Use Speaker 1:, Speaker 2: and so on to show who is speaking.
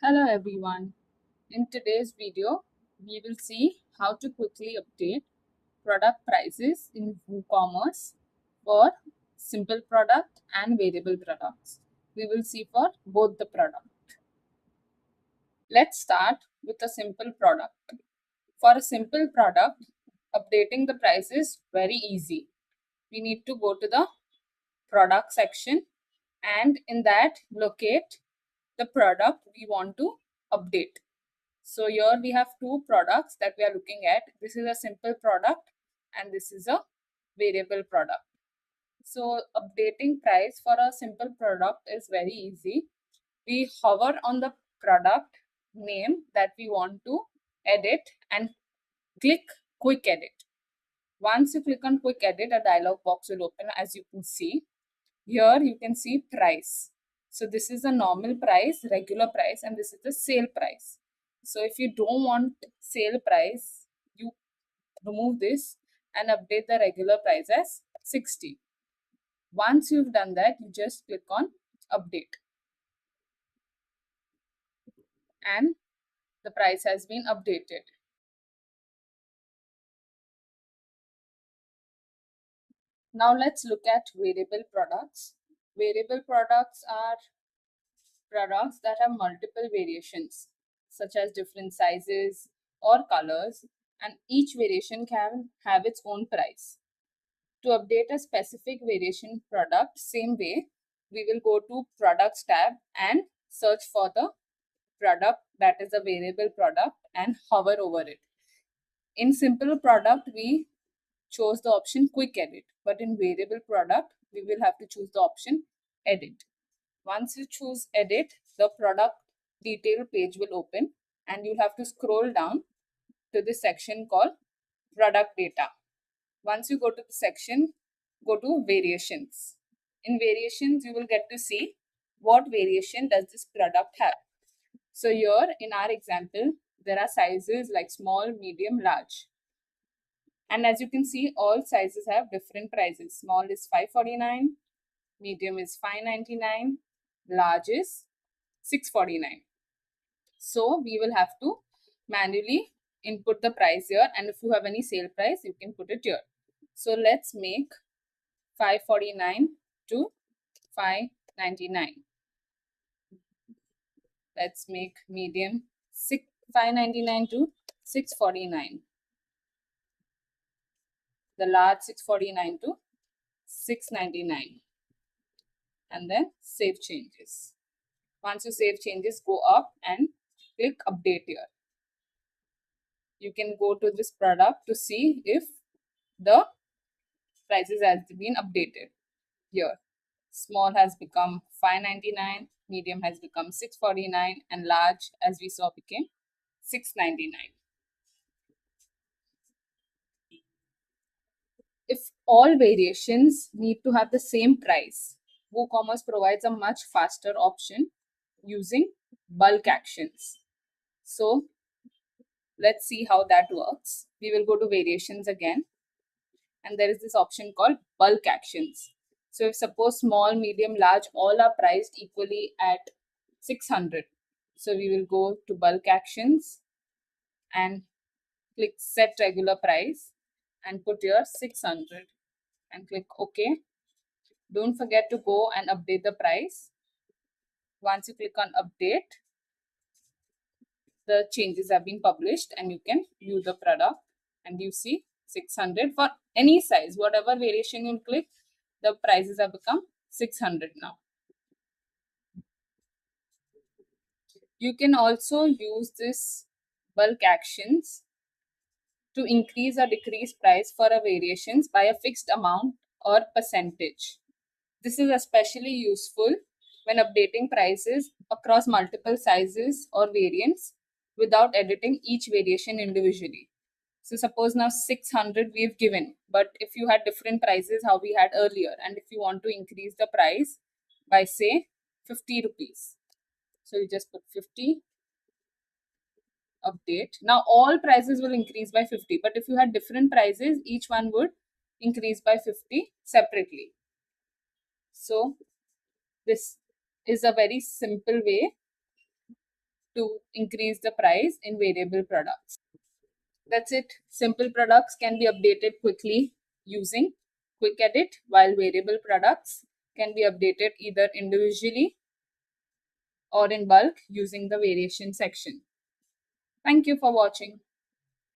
Speaker 1: Hello everyone. In today's video, we will see how to quickly update product prices in WooCommerce for simple product and variable products. We will see for both the product. Let's start with a simple product. For a simple product, updating the price is very easy. We need to go to the product section and in that locate the product we want to update. So here we have two products that we are looking at. This is a simple product and this is a variable product. So updating price for a simple product is very easy. We hover on the product name that we want to edit and click quick edit. Once you click on quick edit, a dialog box will open. As you can see, here you can see price. So this is the normal price, regular price, and this is the sale price. So if you don't want sale price, you remove this and update the regular price as 60. Once you've done that, you just click on update. And the price has been updated. Now let's look at variable products. Variable products are products that have multiple variations, such as different sizes or colors, and each variation can have its own price. To update a specific variation product, same way, we will go to Products tab and search for the product that is a variable product and hover over it. In simple product, we chose the option Quick Edit, but in variable product, we will have to choose the option Edit. Once you choose Edit, the product detail page will open and you'll have to scroll down to the section called Product Data. Once you go to the section, go to Variations. In Variations, you will get to see what variation does this product have. So here in our example, there are sizes like small, medium, large. And as you can see, all sizes have different prices. Small is $5.49, medium is $5.99, large is $6.49. So we will have to manually input the price here, and if you have any sale price, you can put it here. So let's make $5.49 to $5.99. Let's make medium $5.99 to $6.49. The large $6.49 to $6.99. And then save changes. Once you save changes, go up and click update here. You can go to this product to see if the prices has been updated. Here, small has become $5.99, medium has become $6.49, and large, as we saw, became $6.99. If all variations need to have the same price, WooCommerce provides a much faster option using bulk actions. So let's see how that works. We will go to variations again, and there is this option called bulk actions. So if suppose small, medium, large, all are priced equally at 600. So we will go to bulk actions and click set regular price and put here 600 and click OK. Don't forget to go and update the price. Once you click on update, the changes have been published and you can view the product, and you see 600 for any size. Whatever variation you click, the prices have become 600 now. You can also use this bulk actions to increase or decrease price for a variations by a fixed amount or percentage. This is especially useful when updating prices across multiple sizes or variants without editing each variation individually. So suppose now 600 we've given, but if you had different prices how we had earlier, and if you want to increase the price by say 50 rupees. So you just put 50, update. Now all prices will increase by 50, but if you had different prices, each one would increase by 50 separately. So this is a very simple way to increase the price in variable products. That's it. Simple products can be updated quickly using quick edit, while variable products can be updated either individually or in bulk using the variation section. Thank you for watching.